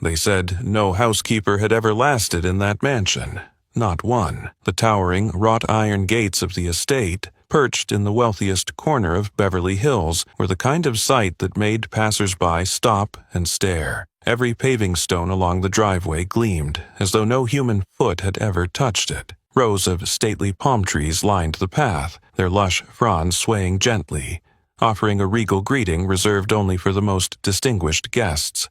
They said no housekeeper had ever lasted in that mansion, not one. The towering wrought iron gates of the estate, perched in the wealthiest corner of Beverly Hills, were the kind of sight that made passers-by stop and stare. Every paving stone along the driveway gleamed as though no human foot had ever touched it. Rows of stately palm trees lined the path, their lush fronds swaying gently, offering a regal greeting reserved only for the most distinguished guests.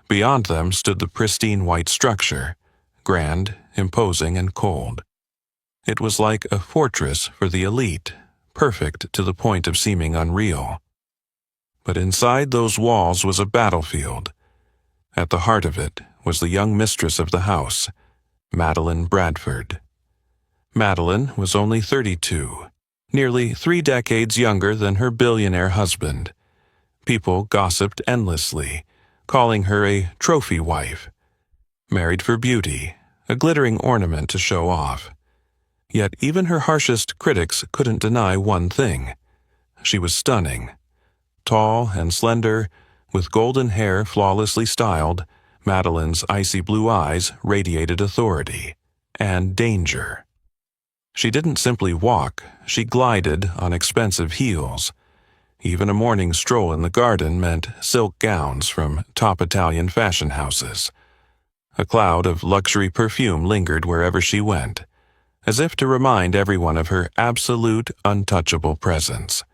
Beyond them stood the pristine white structure, grand, imposing, and cold. It was like a fortress for the elite, perfect to the point of seeming unreal. But inside those walls was a battlefield. At the heart of it was the young mistress of the house, Madeline Bradford. Madeline was only 32, nearly 3 decades younger than her billionaire husband. People gossiped endlessly, calling her a trophy wife, married for beauty, a glittering ornament to show off. Yet even her harshest critics couldn't deny one thing. She was stunning. Tall and slender, with golden hair flawlessly styled, Madeline's icy blue eyes radiated authority and danger. She didn't simply walk, she glided on expensive heels. Even a morning stroll in the garden meant silk gowns from top Italian fashion houses. A cloud of luxury perfume lingered wherever she went, as if to remind everyone of her absolute, untouchable presence.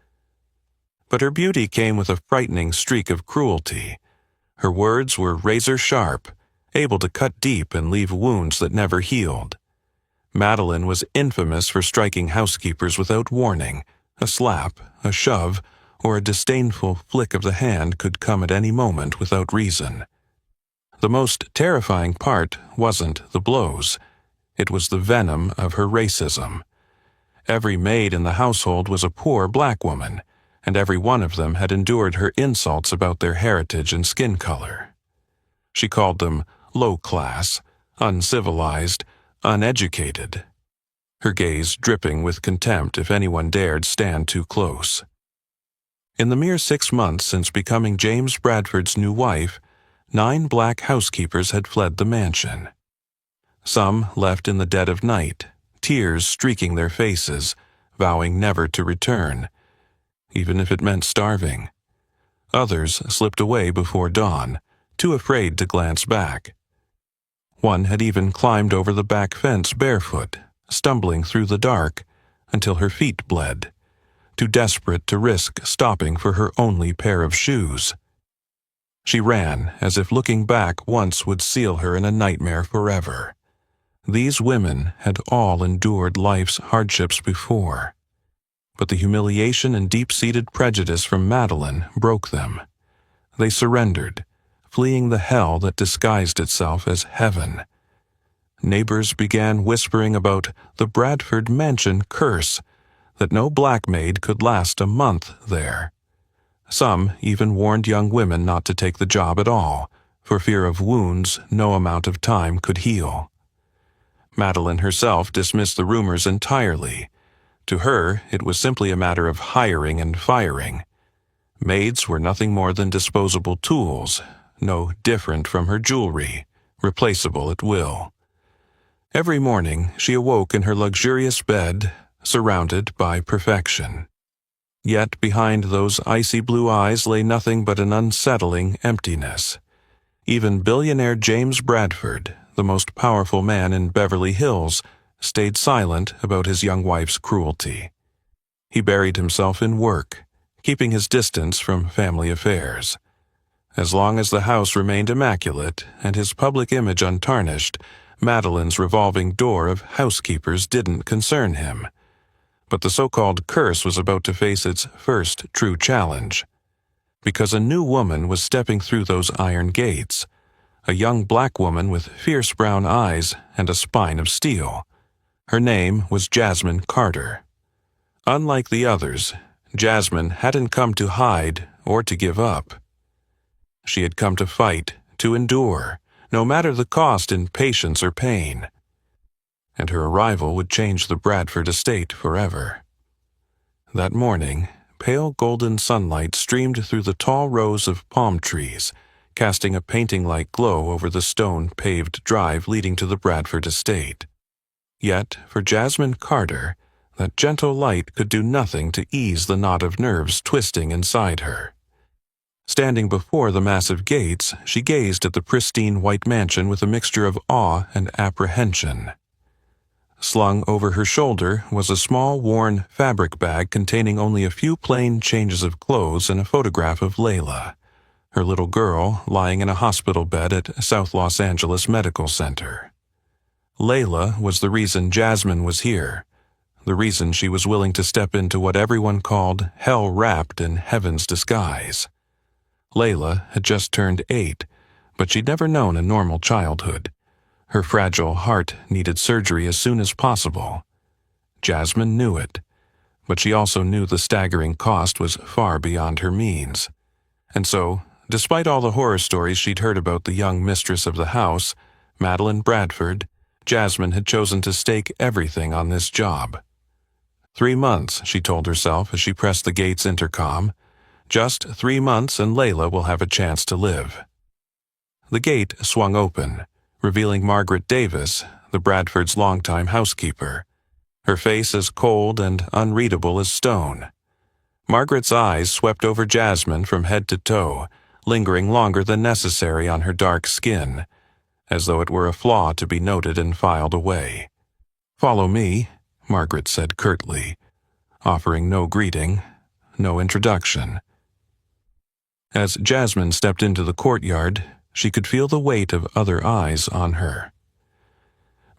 But her beauty came with a frightening streak of cruelty. Her words were razor-sharp, able to cut deep and leave wounds that never healed. Madeline was infamous for striking housekeepers without warning. A slap, a shove, or a disdainful flick of the hand could come at any moment without reason. The most terrifying part wasn't the blows. It was the venom of her racism. Every maid in the household was a poor black woman, and every one of them had endured her insults about their heritage and skin color. She called them low-class, uncivilized, uneducated, her gaze dripping with contempt if anyone dared stand too close. In the mere 6 months since becoming James Bradford's new wife, 9 black housekeepers had fled the mansion. Some left in the dead of night, tears streaking their faces, vowing never to return, even if it meant starving. Others slipped away before dawn, too afraid to glance back. One had even climbed over the back fence barefoot, stumbling through the dark until her feet bled, too desperate to risk stopping for her only pair of shoes. She ran as if looking back once would seal her in a nightmare forever. These women had all endured life's hardships before, but the humiliation and deep-seated prejudice from Madeline broke them. They surrendered, fleeing the hell that disguised itself as heaven. Neighbors began whispering about the Bradford mansion curse, that no black maid could last a month there. Some even warned young women not to take the job at all, for fear of wounds no amount of time could heal. Madeline herself dismissed the rumors entirely. To her, it was simply a matter of hiring and firing. Maids were nothing more than disposable tools, no different from her jewelry, replaceable at will. Every morning she awoke in her luxurious bed, surrounded by perfection. Yet behind those icy blue eyes lay nothing but an unsettling emptiness. Even billionaire James Bradford, the most powerful man in Beverly Hills, stayed silent about his young wife's cruelty. He buried himself in work, keeping his distance from family affairs. As long as the house remained immaculate and his public image untarnished, Madeline's revolving door of housekeepers didn't concern him. But the so-called curse was about to face its first true challenge. Because a new woman was stepping through those iron gates, a young black woman with fierce brown eyes and a spine of steel. Her name was Jasmine Carter. Unlike the others, Jasmine hadn't come to hide or to give up. She had come to fight, to endure, no matter the cost in patience or pain. And her arrival would change the Bradford estate forever. That morning, pale golden sunlight streamed through the tall rows of palm trees, casting a painting-like glow over the stone-paved drive leading to the Bradford estate. Yet, for Jasmine Carter, that gentle light could do nothing to ease the knot of nerves twisting inside her. Standing before the massive gates, she gazed at the pristine white mansion with a mixture of awe and apprehension. Slung over her shoulder was a small, worn fabric bag containing only a few plain changes of clothes and a photograph of Layla, her little girl lying in a hospital bed at South Los Angeles Medical Center. Layla was the reason Jasmine was here, the reason she was willing to step into what everyone called hell wrapped in heaven's disguise. Layla had just turned 8, but she'd never known a normal childhood. Her fragile heart needed surgery as soon as possible. Jasmine knew it, but she also knew the staggering cost was far beyond her means. And so, despite all the horror stories she'd heard about the young mistress of the house, Madeline Bradford, Jasmine had chosen to stake everything on this job. 3 months, she told herself as she pressed the gate's intercom. Just 3 months and Layla will have a chance to live. The gate swung open, revealing Margaret Davis, the Bradfords' longtime housekeeper, her face as cold and unreadable as stone. Margaret's eyes swept over Jasmine from head to toe, lingering longer than necessary on her dark skin, as though it were a flaw to be noted and filed away. "Follow me," Margaret said curtly, offering no greeting, no introduction. As Jasmine stepped into the courtyard, she could feel the weight of other eyes on her.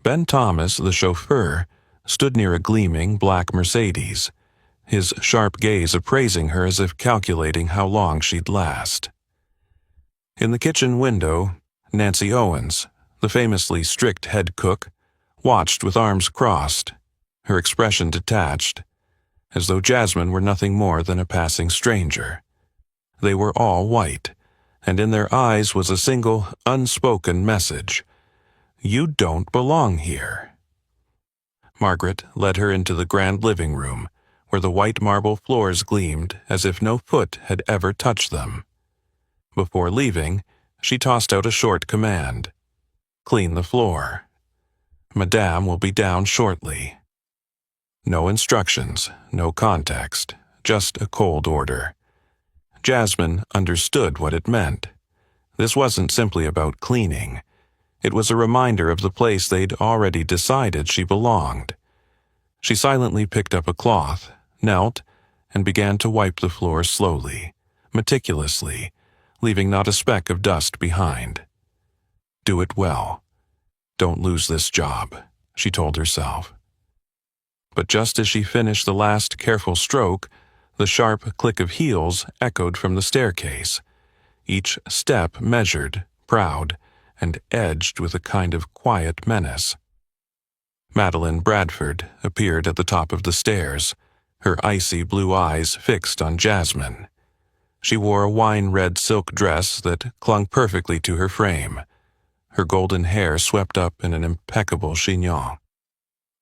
Ben Thomas, the chauffeur, stood near a gleaming black Mercedes, his sharp gaze appraising her as if calculating how long she'd last. In the kitchen window, Nancy Owens, the famously strict head cook, watched with arms crossed, her expression detached, as though Jasmine were nothing more than a passing stranger. They were all white, and in their eyes was a single, unspoken message: "You don't belong here." Margaret led her into the grand living room, where the white marble floors gleamed as if no foot had ever touched them. Before leaving, she tossed out a short command: "Clean the floor. Madame will be down shortly." No instructions, no context, just a cold order. Jasmine understood what it meant. This wasn't simply about cleaning. It was a reminder of the place they'd already decided she belonged. She silently picked up a cloth, knelt, and began to wipe the floor slowly, meticulously, leaving not a speck of dust behind. "Do it well. Don't lose this job," she told herself. But just as she finished the last careful stroke, the sharp click of heels echoed from the staircase, each step measured, proud, and edged with a kind of quiet menace. Madeline Bradford appeared at the top of the stairs, her icy blue eyes fixed on Jasmine. She wore a wine-red silk dress that clung perfectly to her frame, her golden hair swept up in an impeccable chignon.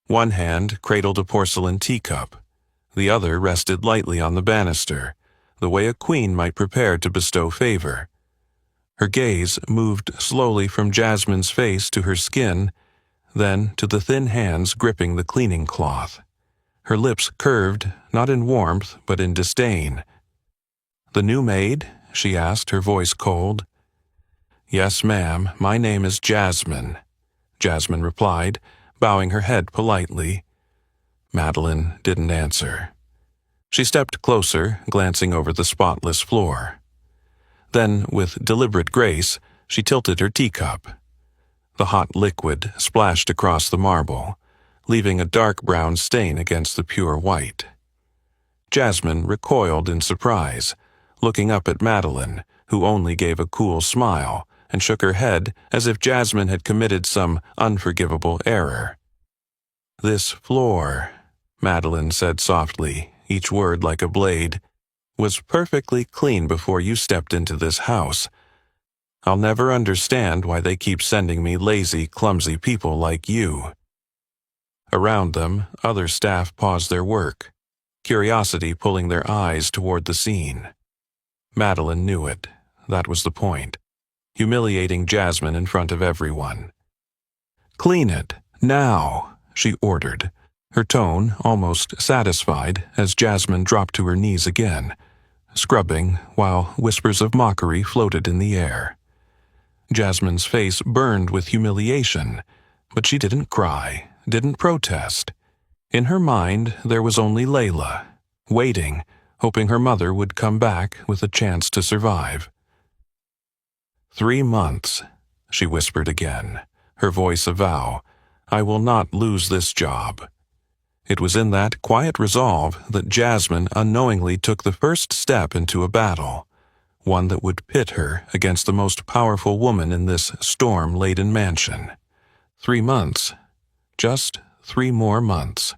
One hand cradled a porcelain teacup. The other rested lightly on the banister, the way a queen might prepare to bestow favor. Her gaze moved slowly from Jasmine's face to her skin, then to the thin hands gripping the cleaning cloth. Her lips curved, not in warmth, but in disdain. "The new maid?" she asked, her voice cold. "Yes, ma'am, my name is Jasmine," Jasmine replied, bowing her head politely. Madeline didn't answer. She stepped closer, glancing over the spotless floor. Then, with deliberate grace, she tilted her teacup. The hot liquid splashed across the marble, leaving a dark brown stain against the pure white. Jasmine recoiled in surprise, looking up at Madeline, who only gave a cool smile and shook her head as if Jasmine had committed some unforgivable error. "This floor," Madeline said softly, each word like a blade, "was perfectly clean before you stepped into this house. I'll never understand why they keep sending me lazy, clumsy people like you." Around them, other staff paused their work, curiosity pulling their eyes toward the scene. Madeline knew it. That was the point. humiliating Jasmine in front of everyone. "Clean it, now," she ordered, her tone almost satisfied as Jasmine dropped to her knees again, scrubbing while whispers of mockery floated in the air. Jasmine's face burned with humiliation, but she didn't cry, didn't protest. In her mind, there was only Layla, waiting, hoping her mother would come back with a chance to survive. 3 months, she whispered again, her voice a vow. I will not lose this job. It was in that quiet resolve that Jasmine unknowingly took the first step into a battle, one that would pit her against the most powerful woman in this storm-laden mansion. 3 months. Just 3 more months.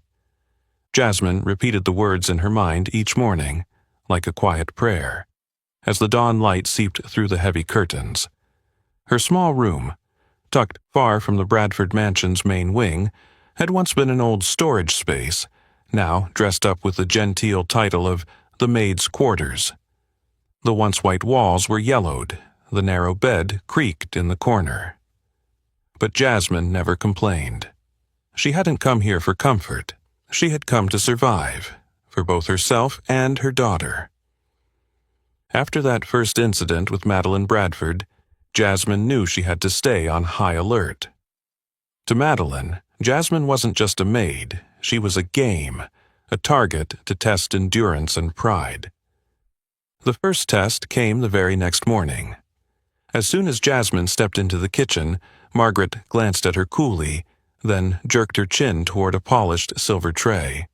Jasmine repeated the words in her mind each morning, like a quiet prayer, as the dawn light seeped through the heavy curtains. Her small room, tucked far from the Bradford mansion's main wing, had once been an old storage space, now dressed up with the genteel title of the Maid's Quarters. The once white walls were yellowed, the narrow bed creaked in the corner. But Jasmine never complained. She hadn't come here for comfort. She had come to survive, for both herself and her daughter. After that first incident with Madeline Bradford, Jasmine knew she had to stay on high alert. To Madeline, Jasmine wasn't just a maid, she was a game, a target to test endurance and pride. The first test came the very next morning. As soon as Jasmine stepped into the kitchen, Margaret glanced at her coolly, then jerked her chin toward a polished silver tray.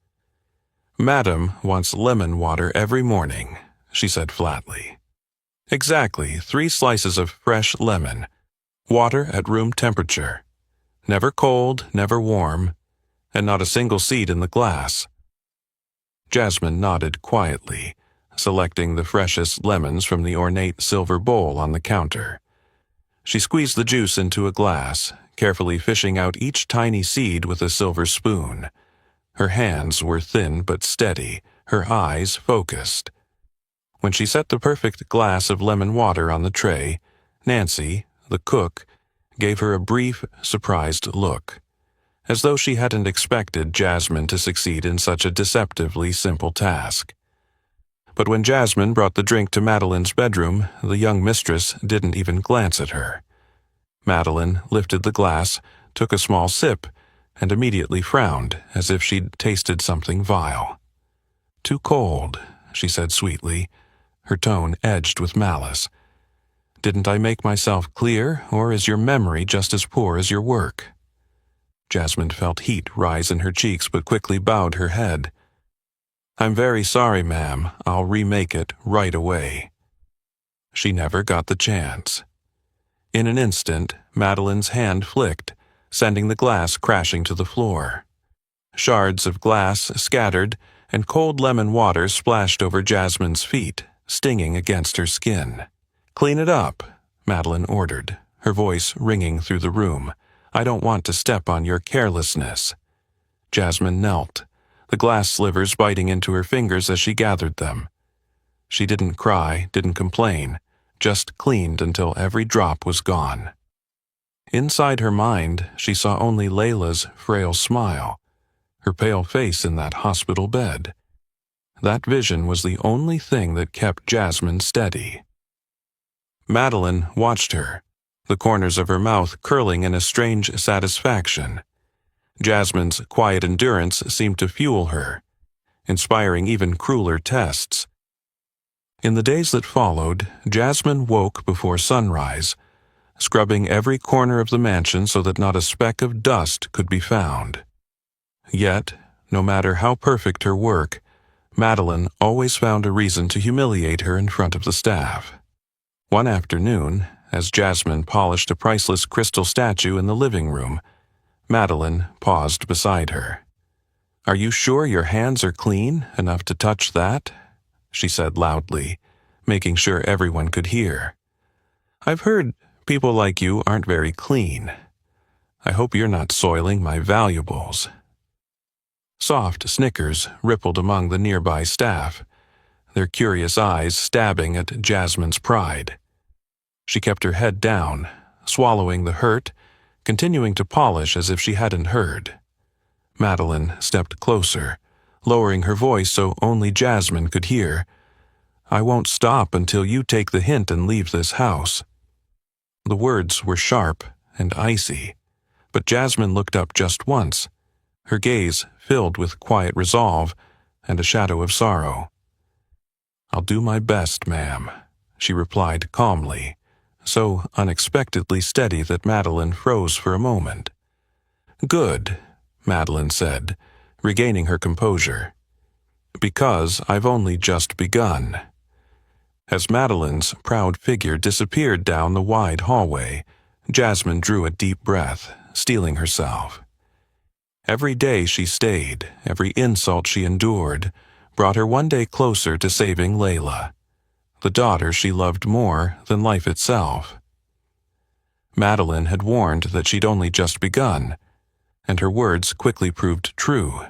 "Madam wants lemon water every morning," she said flatly. "Exactly 3 slices of fresh lemon, water at room temperature. Never cold, never warm, and not a single seed in the glass." Jasmine nodded quietly, selecting the freshest lemons from the ornate silver bowl on the counter. She squeezed the juice into a glass, carefully fishing out each tiny seed with a silver spoon. Her hands were thin but steady, her eyes focused. When she set the perfect glass of lemon water on the tray, Nancy, the cook, gave her a brief, surprised look, as though she hadn't expected Jasmine to succeed in such a deceptively simple task. But when Jasmine brought the drink to Madeline's bedroom, the young mistress didn't even glance at her. Madeline lifted the glass, took a small sip, and immediately frowned, as if she'd tasted something vile. "Too cold," she said sweetly, her tone edged with malice. "Didn't I make myself clear, or is your memory just as poor as your work?" Jasmine felt heat rise in her cheeks but quickly bowed her head. "I'm very sorry, ma'am. I'll remake it right away." She never got the chance. In an instant, Madeline's hand flicked, sending the glass crashing to the floor. Shards of glass scattered, and cold lemon water splashed over Jasmine's feet, stinging against her skin. "Clean it up," Madeline ordered, her voice ringing through the room. "I don't want to step on your carelessness." Jasmine knelt, the glass slivers biting into her fingers as she gathered them. She didn't cry, didn't complain, just cleaned until every drop was gone. Inside her mind, she saw only Layla's frail smile, her pale face in that hospital bed. That vision was the only thing that kept Jasmine steady. Madeline watched her, the corners of her mouth curling in a strange satisfaction. Jasmine's quiet endurance seemed to fuel her, inspiring even crueler tests. In the days that followed, Jasmine woke before sunrise, scrubbing every corner of the mansion so that not a speck of dust could be found. Yet, no matter how perfect her work, Madeline always found a reason to humiliate her in front of the staff. One afternoon, as Jasmine polished a priceless crystal statue in the living room, Madeline paused beside her. "Are you sure your hands are clean enough to touch that?" she said loudly, making sure everyone could hear. "I've heard people like you aren't very clean. I hope you're not soiling my valuables." Soft snickers rippled among the nearby staff, their curious eyes stabbing at Jasmine's pride. She kept her head down, swallowing the hurt, continuing to polish as if she hadn't heard. Madeline stepped closer, lowering her voice so only Jasmine could hear. "I won't stop until you take the hint and leave this house." The words were sharp and icy, but Jasmine looked up just once, her gaze filled with quiet resolve and a shadow of sorrow. "I'll do my best, ma'am," she replied calmly, so unexpectedly steady that Madeline froze for a moment. "Good," Madeline said, regaining her composure, "because I've only just begun." As Madeline's proud figure disappeared down the wide hallway, Jasmine drew a deep breath, steeling herself. Every day she stayed, every insult she endured, brought her one day closer to saving Layla, the daughter she loved more than life itself. Madeline had warned that she'd only just begun, and her words quickly proved true.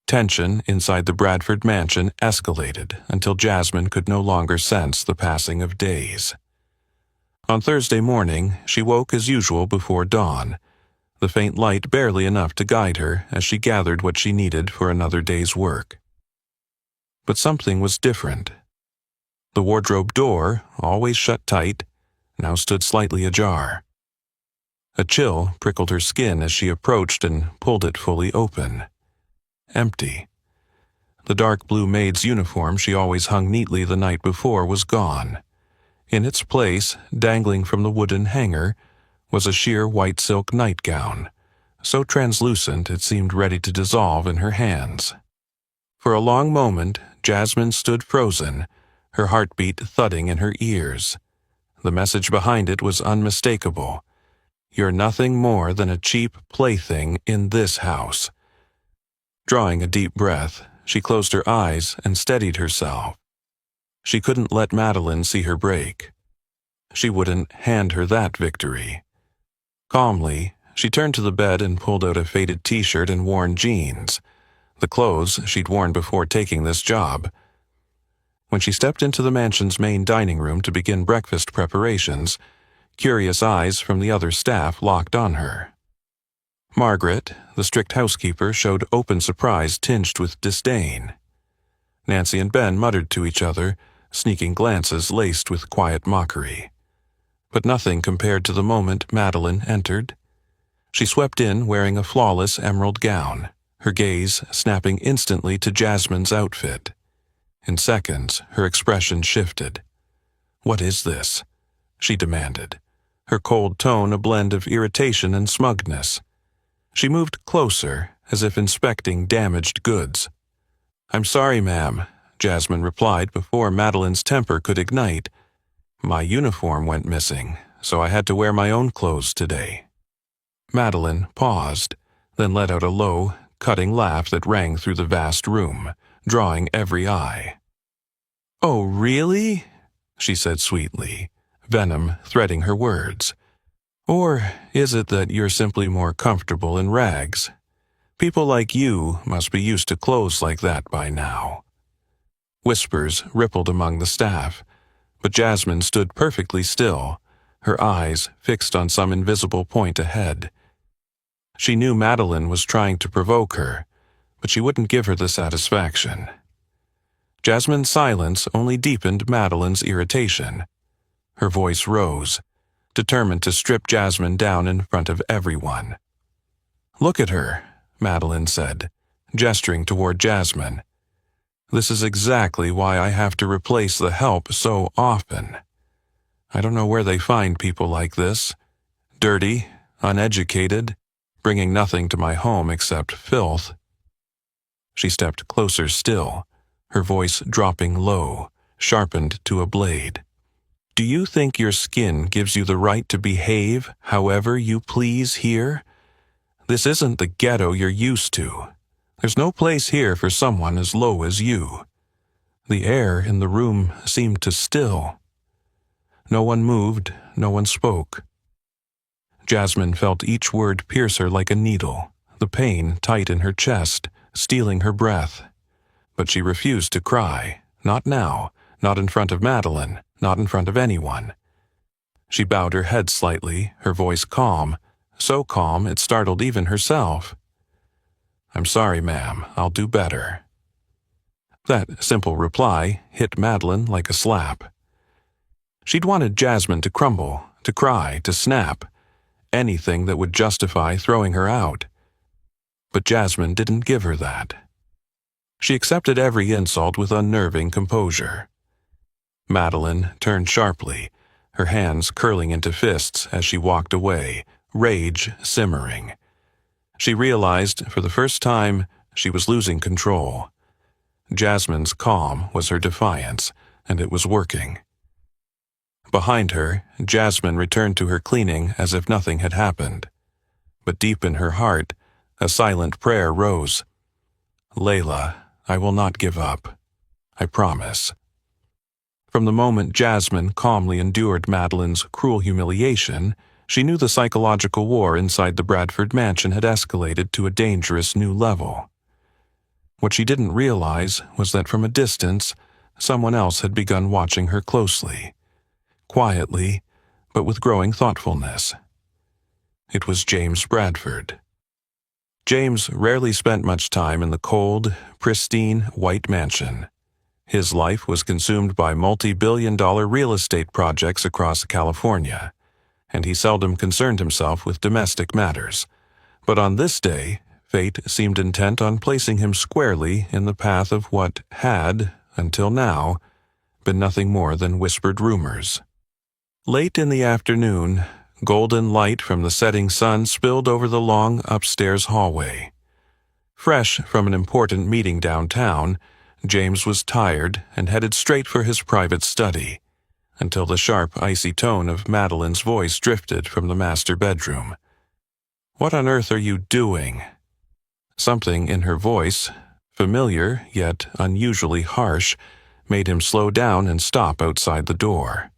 Tension inside the Bradford mansion escalated until Jasmine could no longer sense the passing of days. On Thursday morning, she woke as usual before dawn, the faint light barely enough to guide her as she gathered what she needed for another day's work. But something was different. The wardrobe door, always shut tight, now stood slightly ajar. A chill prickled her skin as she approached and pulled it fully open. Empty. The dark blue maid's uniform she always hung neatly the night before was gone. In its place, dangling from the wooden hanger, was a sheer white silk nightgown, so translucent it seemed ready to dissolve in her hands. For a long moment, Jasmine stood frozen, her heartbeat thudding in her ears. The message behind it was unmistakable. "You're nothing more than a cheap plaything in this house." Drawing a deep breath, she closed her eyes and steadied herself. She couldn't let Madeline see her break. She wouldn't hand her that victory. Calmly, she turned to the bed and pulled out a faded t-shirt and worn jeans, the clothes she'd worn before taking this job. When she stepped into the mansion's main dining room to begin breakfast preparations, curious eyes from the other staff locked on her. Margaret, the strict housekeeper, showed open surprise tinged with disdain. Nancy and Ben muttered to each other, sneaking glances laced with quiet mockery. But nothing compared to the moment Madeline entered. She swept in wearing a flawless emerald gown, her gaze snapping instantly to Jasmine's outfit. In seconds, her expression shifted. "What is this?" she demanded, her cold tone a blend of irritation and smugness. She moved closer, as if inspecting damaged goods. "I'm sorry, ma'am," Jasmine replied before Madeline's temper could ignite. "My uniform went missing, so I had to wear my own clothes today." Madeline paused, then let out a low, cutting laugh that rang through the vast room, drawing every eye. "Oh, really?" she said sweetly, venom threading her words. "Or is it that you're simply more comfortable in rags? People like you must be used to clothes like that by now." Whispers rippled among the staff, but Jasmine stood perfectly still, her eyes fixed on some invisible point ahead. She knew Madeline was trying to provoke her, but she wouldn't give her the satisfaction. Jasmine's silence only deepened Madeline's irritation. Her voice rose, determined to strip Jasmine down in front of everyone. "Look at her," Madeline said, gesturing toward Jasmine. "This is exactly why I have to replace the help so often. I don't know where they find people like this. Dirty, uneducated, bringing nothing to my home except filth." She stepped closer still, her voice dropping low, sharpened to a blade. "Do you think your skin gives you the right to behave however you please here? This isn't the ghetto you're used to. There's no place here for someone as low as you." The air in the room seemed to still. No one moved, no one spoke. Jasmine felt each word pierce her like a needle, the pain tight in her chest, stealing her breath. But she refused to cry, not now, not in front of Madeline, not in front of anyone. She bowed her head slightly, her voice calm, so calm it startled even herself. "I'm sorry, ma'am. I'll do better." That simple reply hit Madeline like a slap. She'd wanted Jasmine to crumble, to cry, to snap, anything that would justify throwing her out. But Jasmine didn't give her that. She accepted every insult with unnerving composure. Madeline turned sharply, her hands curling into fists as she walked away, rage simmering. She realized, for the first time, she was losing control. Jasmine's calm was her defiance, and it was working. Behind her, Jasmine returned to her cleaning as if nothing had happened. But deep in her heart, a silent prayer rose. "Layla, I will not give up. I promise." From the moment Jasmine calmly endured Madeline's cruel humiliation, she knew the psychological war inside the Bradford mansion had escalated to a dangerous new level. What she didn't realize was that from a distance, someone else had begun watching her closely. Quietly, but with growing thoughtfulness. It was James Bradford. James rarely spent much time in the cold, pristine, white mansion. His life was consumed by multi-billion-dollar real estate projects across California, and he seldom concerned himself with domestic matters. But on this day, fate seemed intent on placing him squarely in the path of what had, until now, been nothing more than whispered rumors. Late in the afternoon, golden light from the setting sun spilled over the long upstairs hallway. Fresh from an important meeting downtown, James was tired and headed straight for his private study, until the sharp, icy tone of Madeline's voice drifted from the master bedroom. "What on earth are you doing?" Something in her voice, familiar yet unusually harsh, made him slow down and stop outside the door.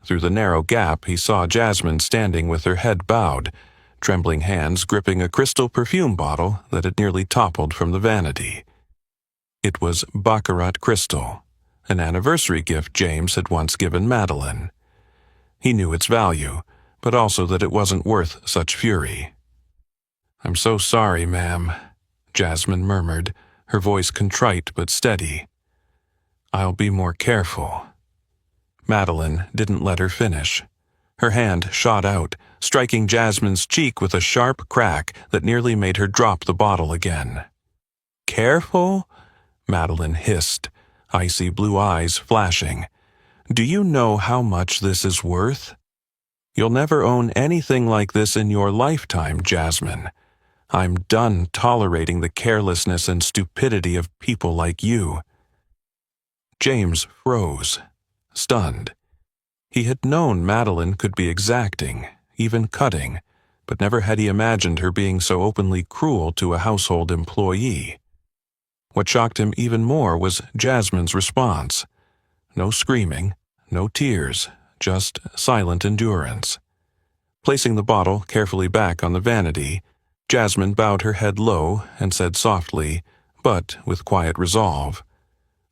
Through the narrow gap, he saw Jasmine standing with her head bowed, trembling hands gripping a crystal perfume bottle that had nearly toppled from the vanity. It was baccarat crystal, an anniversary gift James had once given Madeline. He knew its value, but also that it wasn't worth such fury. "I'm so sorry, ma'am," Jasmine murmured, her voice contrite but steady. "I'll be more careful." Madeline didn't let her finish. Her hand shot out, striking Jasmine's cheek with a sharp crack that nearly made her drop the bottle again. "Careful?" Madeline hissed, icy blue eyes flashing. "Do you know how much this is worth? You'll never own anything like this in your lifetime, Jasmine. I'm done tolerating the carelessness and stupidity of people like you." James froze, stunned. He had known Madeline could be exacting, even cutting, but never had he imagined her being so openly cruel to a household employee. What shocked him even more was Jasmine's response. No screaming, no tears, just silent endurance. Placing the bottle carefully back on the vanity, Jasmine bowed her head low and said softly, but with quiet resolve,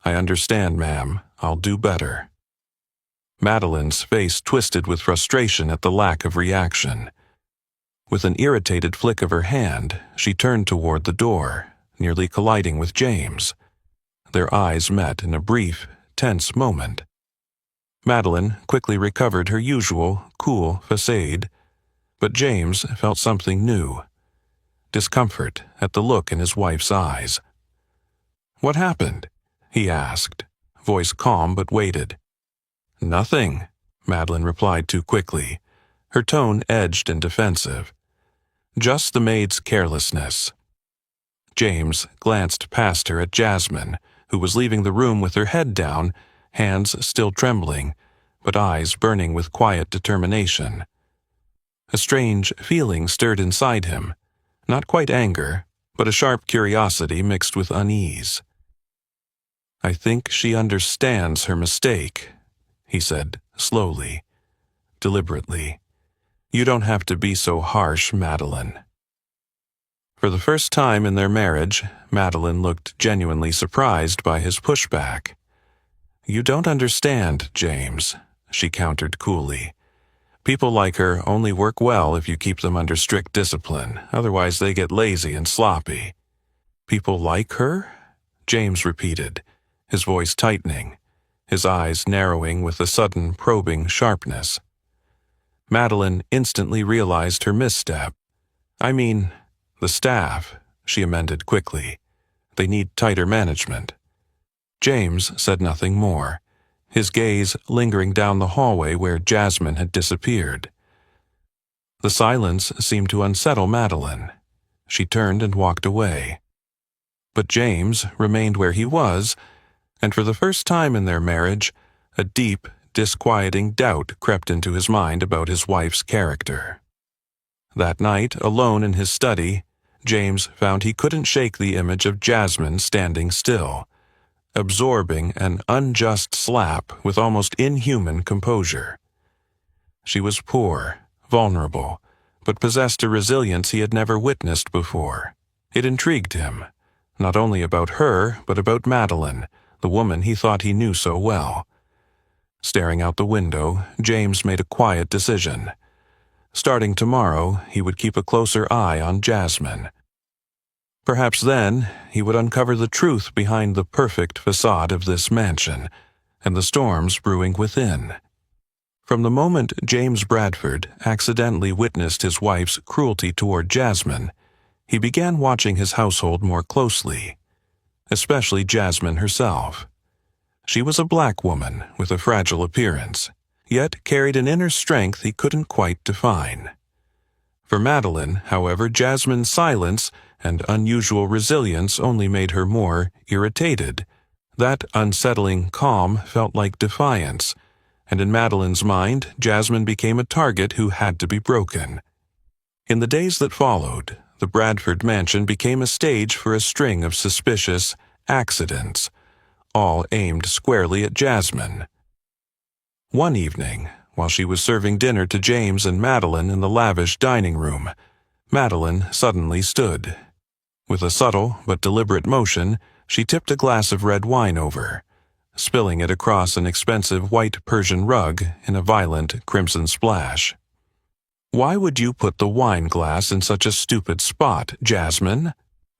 "I understand, ma'am. I'll do better." Madeline's face twisted with frustration at the lack of reaction. With an irritated flick of her hand, she turned toward the door, nearly colliding with James. Their eyes met in a brief, tense moment. Madeline quickly recovered her usual, cool facade, but James felt something new. Discomfort at the look in his wife's eyes. "What happened?" he asked, voice calm but weighted. "Nothing," Madeline replied too quickly, her tone edged and defensive. "Just the maid's carelessness." James glanced past her at Jasmine, who was leaving the room with her head down, hands still trembling, but eyes burning with quiet determination. A strange feeling stirred inside him, not quite anger, but a sharp curiosity mixed with unease. "I think she understands her mistake," he said slowly, deliberately. "You don't have to be so harsh, Madeline." For the first time in their marriage, Madeline looked genuinely surprised by his pushback. "You don't understand, James," she countered coolly. People like her only work well if you keep them under strict discipline, otherwise they get lazy and sloppy. People like her? James repeated, his voice tightening, his eyes narrowing with a sudden probing sharpness. Madeline instantly realized her misstep. I mean, the staff, she amended quickly. They need tighter management. James said nothing more, his gaze lingering down the hallway where Jasmine had disappeared. The silence seemed to unsettle Madeline. She turned and walked away. But James remained where he was, and for the first time in their marriage, a deep, disquieting doubt crept into his mind about his wife's character. That night, alone in his study, James found he couldn't shake the image of Jasmine standing still, absorbing an unjust slap with almost inhuman composure. She was poor, vulnerable, but possessed a resilience he had never witnessed before. It intrigued him, not only about her, but about Madeline, the woman he thought he knew so well. Staring out the window, James made a quiet decision. Starting tomorrow, he would keep a closer eye on Jasmine. Perhaps then he would uncover the truth behind the perfect facade of this mansion, and the storms brewing within. From the moment James Bradford accidentally witnessed his wife's cruelty toward Jasmine, he began watching his household more closely, especially Jasmine herself. She was a black woman with a fragile appearance, yet carried an inner strength he couldn't quite define. For Madeline, however, Jasmine's silence and unusual resilience only made her more irritated. That unsettling calm felt like defiance, and in Madeline's mind, Jasmine became a target who had to be broken. In the days that followed, the Bradford mansion became a stage for a string of suspicious accidents, all aimed squarely at Jasmine. One evening, while she was serving dinner to James and Madeline in the lavish dining room, Madeline suddenly stood. With a subtle but deliberate motion, she tipped a glass of red wine over, spilling it across an expensive white Persian rug in a violent crimson splash. "Why would you put the wine glass in such a stupid spot, Jasmine?"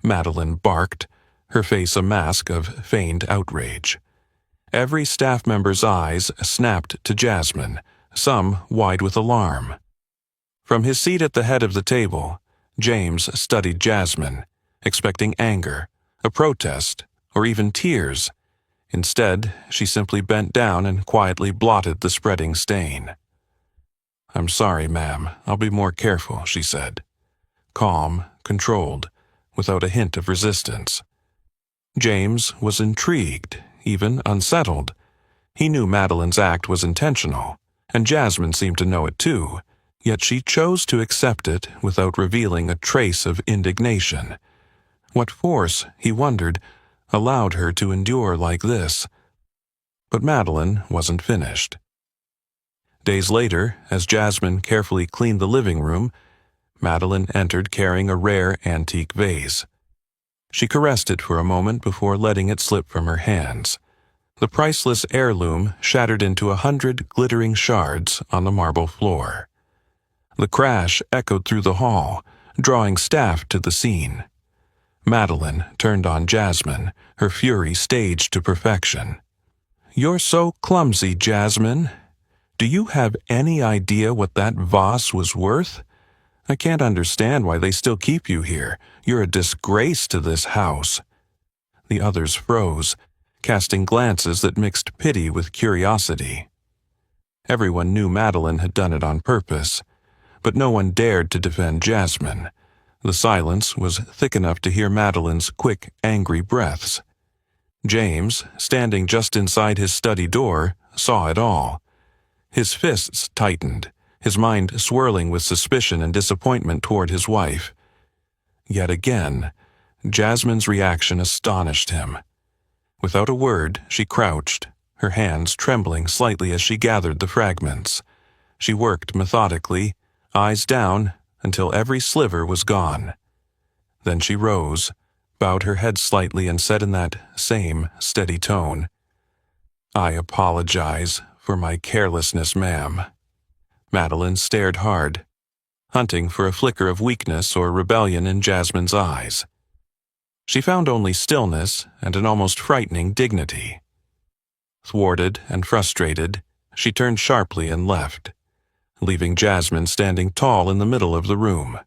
Madeline barked, her face a mask of feigned outrage. Every staff member's eyes snapped to Jasmine, some wide with alarm. From his seat at the head of the table, James studied Jasmine, expecting anger, a protest, or even tears. Instead, she simply bent down and quietly blotted the spreading stain. "I'm sorry, ma'am. I'll be more careful," she said. Calm, controlled, without a hint of resistance. James was intrigued, even unsettled. He knew Madeline's act was intentional, and Jasmine seemed to know it too, yet she chose to accept it without revealing a trace of indignation. What force, he wondered, allowed her to endure like this? But Madeline wasn't finished. Days later, as Jasmine carefully cleaned the living room, Madeline entered carrying a rare antique vase. She caressed it for a moment before letting it slip from her hands. The priceless heirloom shattered into 100 glittering shards on the marble floor. The crash echoed through the hall, drawing staff to the scene. Madeline turned on Jasmine, her fury staged to perfection. "You're so clumsy, Jasmine. Do you have any idea what that vase was worth? I can't understand why they still keep you here. You're a disgrace to this house." The others froze, casting glances that mixed pity with curiosity. Everyone knew Madeline had done it on purpose, but no one dared to defend Jasmine. The silence was thick enough to hear Madeline's quick, angry breaths. James, standing just inside his study door, saw it all. His fists tightened, his mind swirling with suspicion and disappointment toward his wife. Yet again, Jasmine's reaction astonished him. Without a word, she crouched, her hands trembling slightly as she gathered the fragments. She worked methodically, eyes down, until every sliver was gone. Then she rose, bowed her head slightly and said in that same steady tone, "I apologize for my carelessness, ma'am." Madeline stared hard, hunting for a flicker of weakness or rebellion in Jasmine's eyes. She found only stillness and an almost frightening dignity. Thwarted and frustrated, she turned sharply and left, leaving Jasmine standing tall in the middle of the room.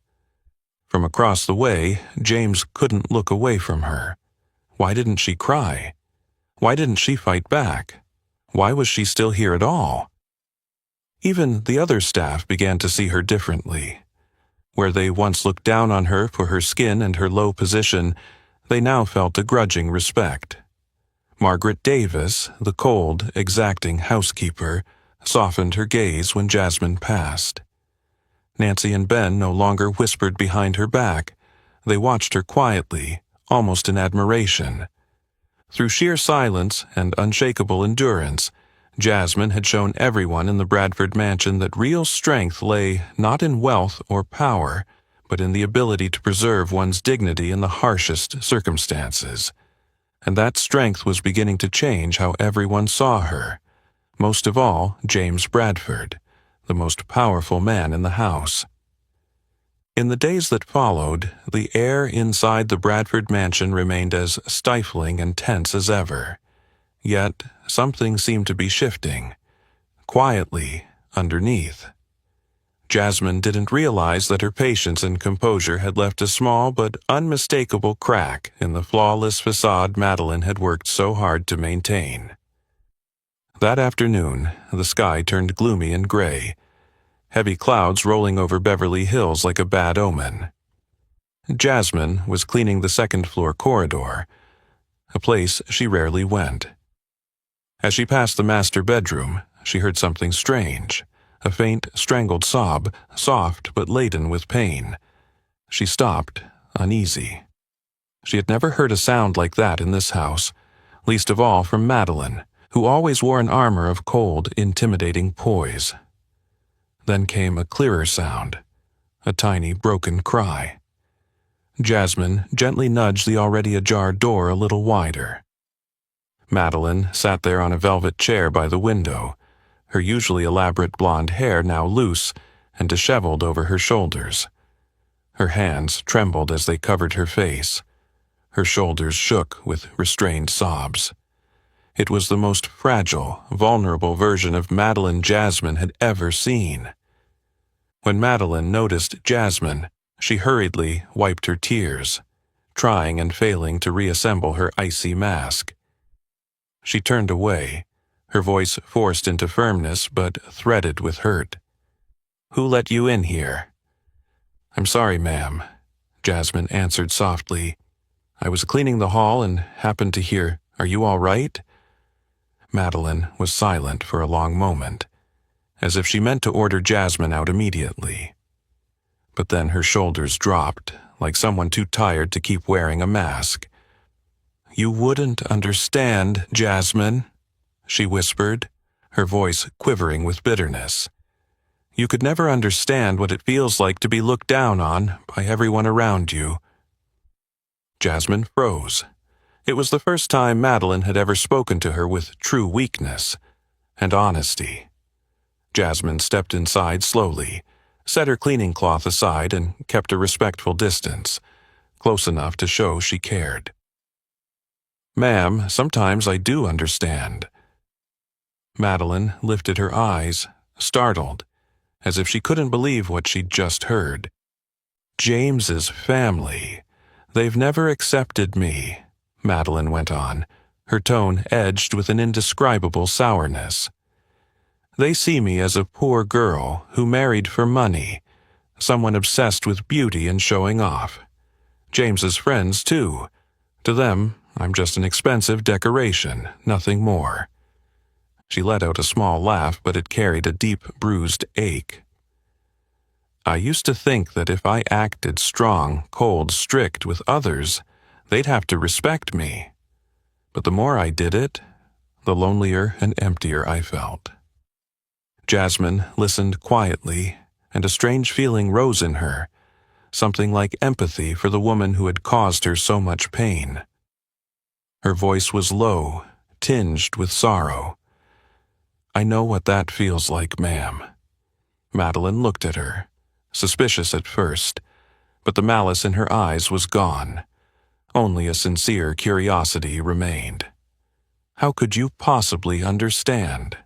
From across the way, James couldn't look away from her. Why didn't she cry? Why didn't she fight back? Why was she still here at all? Even the other staff began to see her differently. Where they once looked down on her for her skin and her low position, they now felt a grudging respect. Margaret Davis, the cold, exacting housekeeper, softened her gaze when Jasmine passed. Nancy and Ben no longer whispered behind her back. They watched her quietly, almost in admiration. Through sheer silence and unshakable endurance, Jasmine had shown everyone in the Bradford mansion that real strength lay not in wealth or power, but in the ability to preserve one's dignity in the harshest circumstances. And that strength was beginning to change how everyone saw her, most of all James Bradford, the most powerful man in the house. In the days that followed, the air inside the Bradford mansion remained as stifling and tense as ever. Yet something seemed to be shifting, quietly, underneath. Jasmine didn't realize that her patience and composure had left a small but unmistakable crack in the flawless facade Madeline had worked so hard to maintain. That afternoon, the sky turned gloomy and gray, heavy clouds rolling over Beverly Hills like a bad omen. Jasmine was cleaning the second-floor corridor, a place she rarely went. As she passed the master bedroom, she heard something strange, a faint, strangled sob, soft but laden with pain. She stopped, uneasy. She had never heard a sound like that in this house, least of all from Madeline, who always wore an armor of cold, intimidating poise. Then came a clearer sound, a tiny, broken cry. Jasmine gently nudged the already ajar door a little wider. Madeline sat there on a velvet chair by the window, her usually elaborate blonde hair now loose and disheveled over her shoulders. Her hands trembled as they covered her face. Her shoulders shook with restrained sobs. It was the most fragile, vulnerable version of Madeline Jasmine had ever seen. When Madeline noticed Jasmine, she hurriedly wiped her tears, trying and failing to reassemble her icy mask. She turned away, her voice forced into firmness but threaded with hurt. "Who let you in here?" "I'm sorry, ma'am," Jasmine answered softly. "I was cleaning the hall and happened to hear, 'Are you all right?'" Madeline was silent for a long moment, as if she meant to order Jasmine out immediately. But then her shoulders dropped, like someone too tired to keep wearing a mask. "You wouldn't understand, Jasmine," she whispered, her voice quivering with bitterness. "You could never understand what it feels like to be looked down on by everyone around you." Jasmine froze. It was the first time Madeline had ever spoken to her with true weakness and honesty. Jasmine stepped inside slowly, set her cleaning cloth aside, and kept a respectful distance, close enough to show she cared. "Ma'am, sometimes I do understand." Madeline lifted her eyes, startled, as if she couldn't believe what she'd just heard. "James's family. They've never accepted me," Madeline went on, her tone edged with an indescribable sourness. "They see me as a poor girl who married for money, someone obsessed with beauty and showing off. James's friends, too. To them, I'm just an expensive decoration, nothing more." She let out a small laugh, but it carried a deep, bruised ache. "I used to think that if I acted strong, cold, strict with others, they'd have to respect me. But the more I did it, the lonelier and emptier I felt." Jasmine listened quietly, and a strange feeling rose in her, something like empathy for the woman who had caused her so much pain. Her voice was low, tinged with sorrow. "I know what that feels like, ma'am. Madeline looked at her, suspicious at first, but the malice in her eyes was gone. Only a sincere curiosity remained. How could you possibly understand?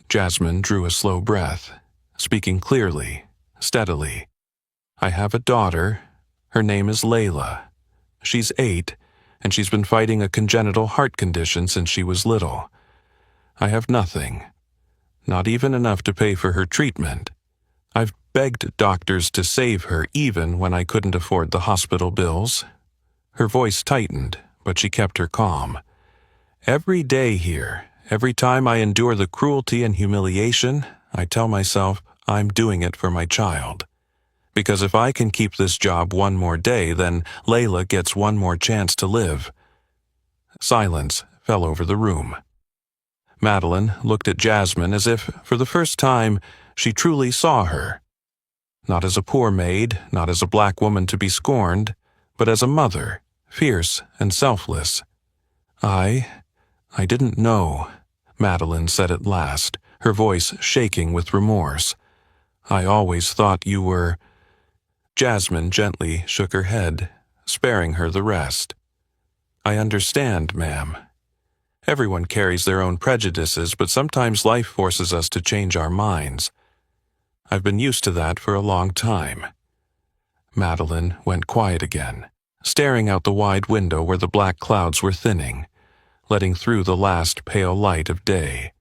Jasmine drew a slow breath, speaking clearly, steadily. I have a daughter. Her name is Layla. She's 8, and she's been fighting a congenital heart condition since she was little. I have nothing, not even enough to pay for her treatment. I've begged doctors to save her even when I couldn't afford the hospital bills. Her voice tightened, but she kept her calm. Every day here, every time I endure the cruelty and humiliation, I tell myself I'm doing it for my child. Because if I can keep this job one more day, then Layla gets one more chance to live. Silence fell over the room. Madeline looked at Jasmine as if, for the first time, she truly saw her. Not as a poor maid, not as a black woman to be scorned, but as a mother, fierce and selfless. I didn't know, Madeline said at last, her voice shaking with remorse. I always thought you were... Jasmine gently shook her head, sparing her the rest. I understand, ma'am. Everyone carries their own prejudices, but sometimes life forces us to change our minds. I've been used to that for a long time. Madeline went quiet again, staring out the wide window where the black clouds were thinning, letting through the last pale light of day.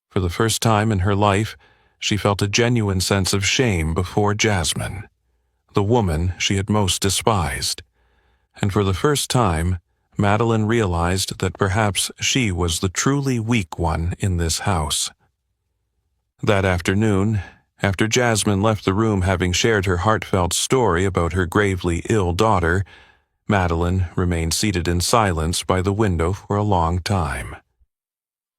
For the first time in her life, she felt a genuine sense of shame before Jasmine, the woman she had most despised. And for the first time, Madeline realized that perhaps she was the truly weak one in this house. That afternoon, after Jasmine left the room having shared her heartfelt story about her gravely ill daughter, Madeline remained seated in silence by the window for a long time.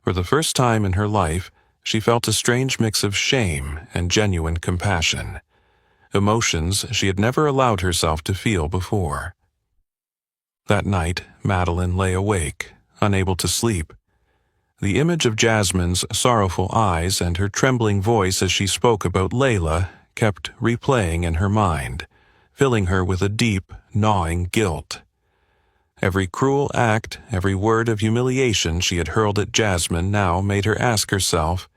For the first time in her life, she felt a strange mix of shame and genuine compassion, emotions she had never allowed herself to feel before. That night, Madeline lay awake, unable to sleep. The image of Jasmine's sorrowful eyes and her trembling voice as she spoke about Layla kept replaying in her mind, filling her with a deep, gnawing guilt. Every cruel act, every word of humiliation she had hurled at Jasmine now made her ask herself,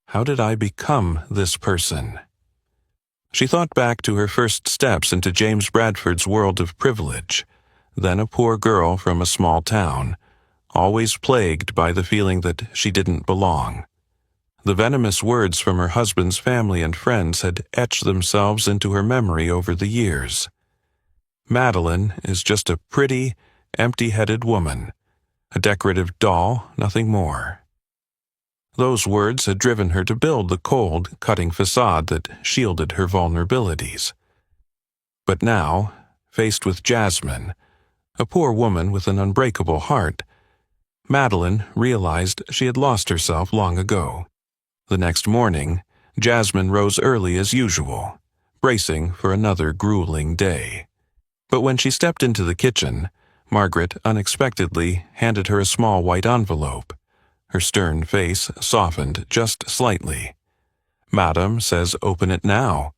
how did I become this person? She thought back to her first steps into James Bradford's world of privilege, then a poor girl from a small town, always plagued by the feeling that she didn't belong. The venomous words from her husband's family and friends had etched themselves into her memory over the years. Madeline is just a pretty, empty-headed woman, a decorative doll, nothing more. Those words had driven her to build the cold, cutting facade that shielded her vulnerabilities. But now, faced with Jasmine, a poor woman with an unbreakable heart, Madeline realized she had lost herself long ago. The next morning, Jasmine rose early as usual, bracing for another grueling day. But when she stepped into the kitchen, Margaret unexpectedly handed her a small white envelope. Her stern face softened just slightly. "Madam says open it now,"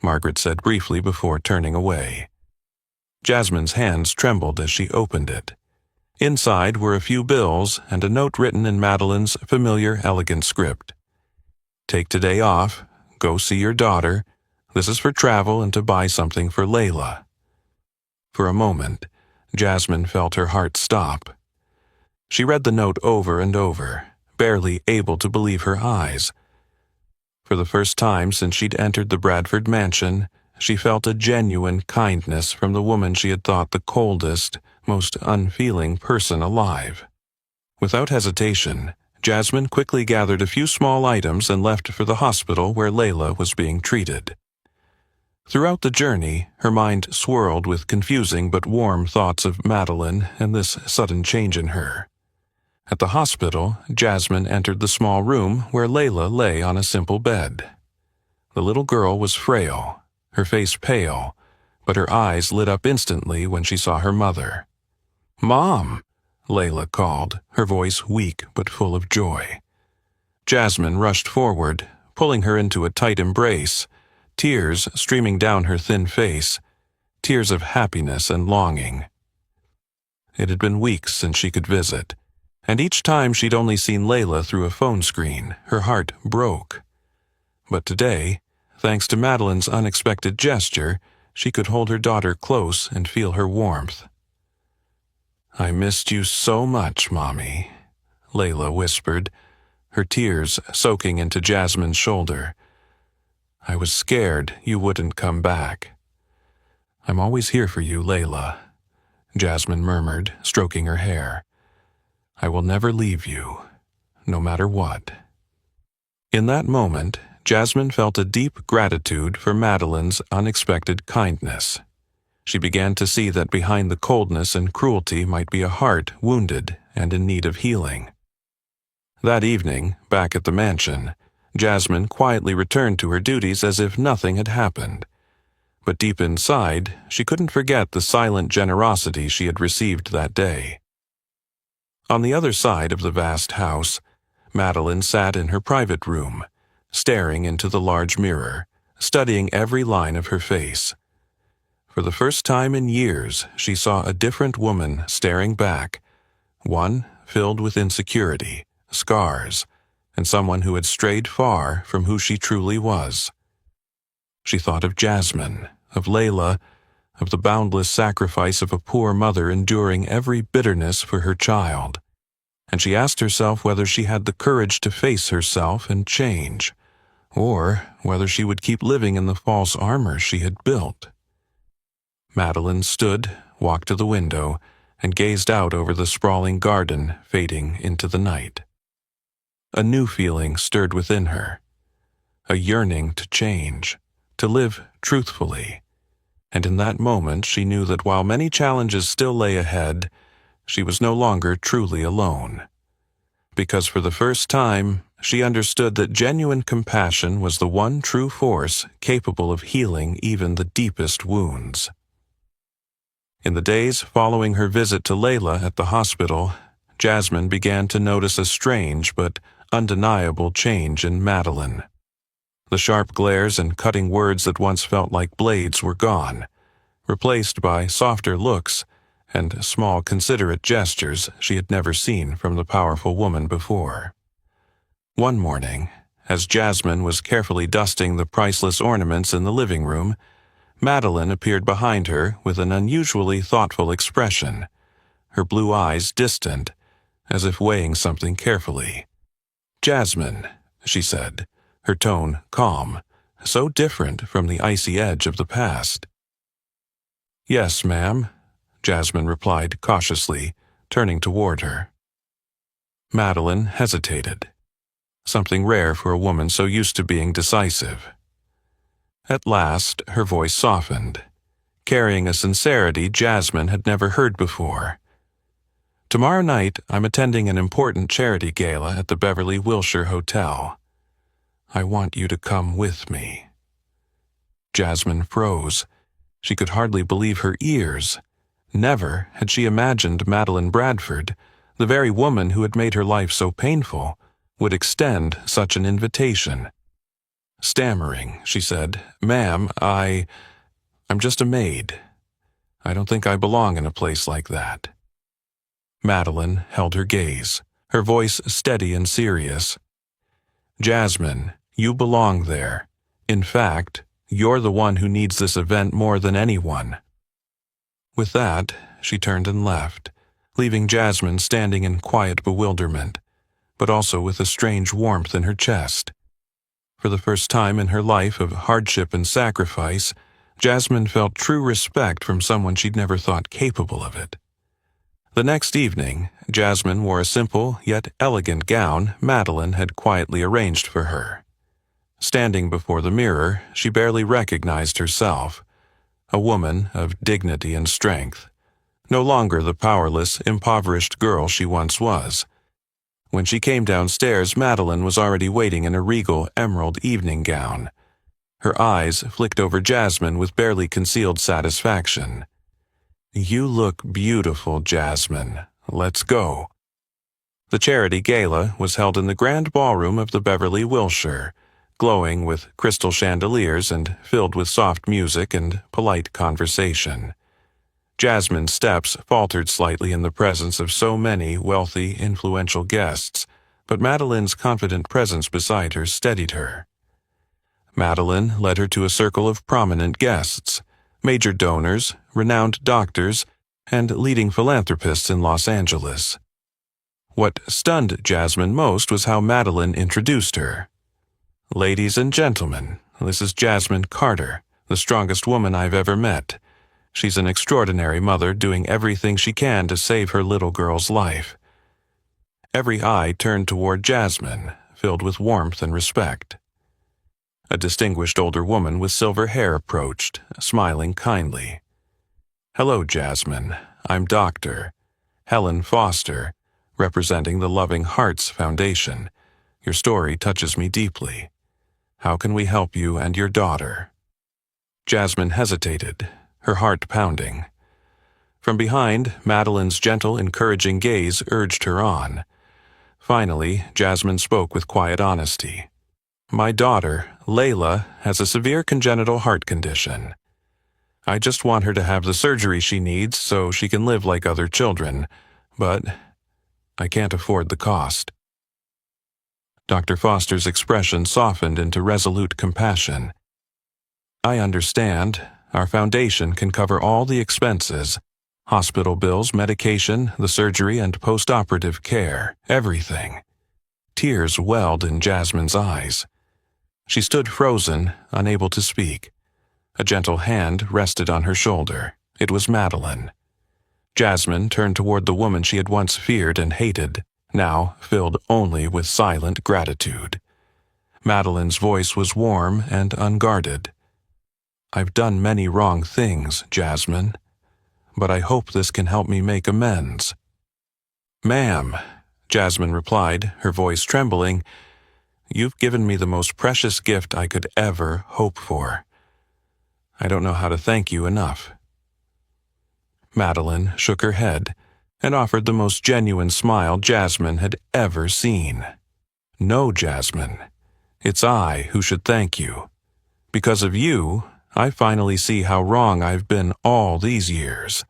Margaret said briefly before turning away. Jasmine's hands trembled as she opened it. Inside were a few bills and a note written in Madeline's familiar, elegant script. "Take today off, go see your daughter. This is for travel and to buy something for Layla." For a moment, Jasmine felt her heart stop. She read the note over and over, barely able to believe her eyes. For the first time since she'd entered the Bradford mansion, she felt a genuine kindness from the woman she had thought the coldest, most unfeeling person alive. Without hesitation, Jasmine quickly gathered a few small items and left for the hospital where Layla was being treated. Throughout the journey, her mind swirled with confusing but warm thoughts of Madeline and this sudden change in her. At the hospital, Jasmine entered the small room where Layla lay on a simple bed. The little girl was frail, her face pale, but her eyes lit up instantly when she saw her mother. "Mom!" Layla called, her voice weak but full of joy. Jasmine rushed forward, pulling her into a tight embrace, tears streaming down her thin face, tears of happiness and longing. It had been weeks since she could visit, and each time she'd only seen Layla through a phone screen, her heart broke. But today, thanks to Madeline's unexpected gesture, she could hold her daughter close and feel her warmth. "I missed you so much, Mommy," Layla whispered, her tears soaking into Jasmine's shoulder. "I was scared you wouldn't come back." "I'm always here for you, Layla," Jasmine murmured, stroking her hair. "I will never leave you, no matter what." In that moment, Jasmine felt a deep gratitude for Madeline's unexpected kindness. She began to see that behind the coldness and cruelty might be a heart wounded and in need of healing. That evening, back at the mansion, Jasmine quietly returned to her duties as if nothing had happened. But deep inside, she couldn't forget the silent generosity she had received that day. On the other side of the vast house, Madeline sat in her private room, staring into the large mirror, studying every line of her face. For the first time in years, she saw a different woman staring back, one filled with insecurity, scars, and someone who had strayed far from who she truly was. She thought of Jasmine, of Layla, of the boundless sacrifice of a poor mother enduring every bitterness for her child, and she asked herself whether she had the courage to face herself and change, or whether she would keep living in the false armor she had built. Madeline stood, walked to the window, and gazed out over the sprawling garden fading into the night. A new feeling stirred within her, a yearning to change, to live truthfully, and in that moment she knew that while many challenges still lay ahead, she was no longer truly alone. Because for the first time, she understood that genuine compassion was the one true force capable of healing even the deepest wounds. In the days following her visit to Layla at the hospital, Jasmine began to notice a strange but undeniable change in Madeline. The sharp glares and cutting words that once felt like blades were gone, replaced by softer looks and small considerate gestures she had never seen from the powerful woman before. One morning, as Jasmine was carefully dusting the priceless ornaments in the living room, Madeline appeared behind her with an unusually thoughtful expression, her blue eyes distant, as if weighing something carefully. "Jasmine," she said, her tone calm, so different from the icy edge of the past. "Yes, ma'am," Jasmine replied cautiously, turning toward her. Madeline hesitated, something rare for a woman so used to being decisive. At last, her voice softened, carrying a sincerity Jasmine had never heard before. "Tomorrow night, I'm attending an important charity gala at the Beverly Wilshire Hotel. I want you to come with me." Jasmine froze. She could hardly believe her ears. Never had she imagined Madeline Bradford, the very woman who had made her life so painful, would extend such an invitation. Stammering, she said, "Ma'am, I'm just a maid. I don't think I belong in a place like that." Madeline held her gaze, her voice steady and serious. "Jasmine, you belong there. In fact, you're the one who needs this event more than anyone." With that, she turned and left, leaving Jasmine standing in quiet bewilderment, but also with a strange warmth in her chest. For the first time in her life of hardship and sacrifice, Jasmine felt true respect from someone she'd never thought capable of it. The next evening, Jasmine wore a simple yet elegant gown Madeline had quietly arranged for her. Standing before the mirror, she barely recognized herself, a woman of dignity and strength, no longer the powerless, impoverished girl she once was. When she came downstairs, Madeline was already waiting in a regal emerald evening gown. Her eyes flicked over Jasmine with barely concealed satisfaction. "You look beautiful, Jasmine. Let's go." The charity gala was held in the grand ballroom of the Beverly Wilshire, glowing with crystal chandeliers and filled with soft music and polite conversation. Jasmine's steps faltered slightly in the presence of so many wealthy, influential guests, but Madeline's confident presence beside her steadied her. Madeline led her to a circle of prominent guests, major donors, renowned doctors, and leading philanthropists in Los Angeles. What stunned Jasmine most was how Madeline introduced her. "Ladies and gentlemen, this is Jasmine Carter, the strongest woman I've ever met. She's an extraordinary mother doing everything she can to save her little girl's life." Every eye turned toward Jasmine, filled with warmth and respect. A distinguished older woman with silver hair approached, smiling kindly. "Hello, Jasmine. I'm Dr. Helen Foster, representing the Loving Hearts Foundation. Your story touches me deeply. How can we help you and your daughter?" Jasmine hesitated, her heart pounding. From behind, Madeline's gentle, encouraging gaze urged her on. Finally, Jasmine spoke with quiet honesty. "My daughter, Layla, has a severe congenital heart condition. I just want her to have the surgery she needs so she can live like other children, but I can't afford the cost." Dr. Foster's expression softened into resolute compassion. "I understand. Our foundation can cover all the expenses. Hospital bills, medication, the surgery, and post-operative care. Everything." Tears welled in Jasmine's eyes. She stood frozen, unable to speak. A gentle hand rested on her shoulder. It was Madeline. Jasmine turned toward the woman she had once feared and hated, now filled only with silent gratitude. Madeline's voice was warm and unguarded. "I've done many wrong things, Jasmine, but I hope this can help me make amends." "Ma'am," Jasmine replied, her voice trembling, "you've given me the most precious gift I could ever hope for. I don't know how to thank you enough." Madeline shook her head and offered the most genuine smile Jasmine had ever seen. "No, Jasmine, it's I who should thank you. Because of you, I finally see how wrong I've been all these years."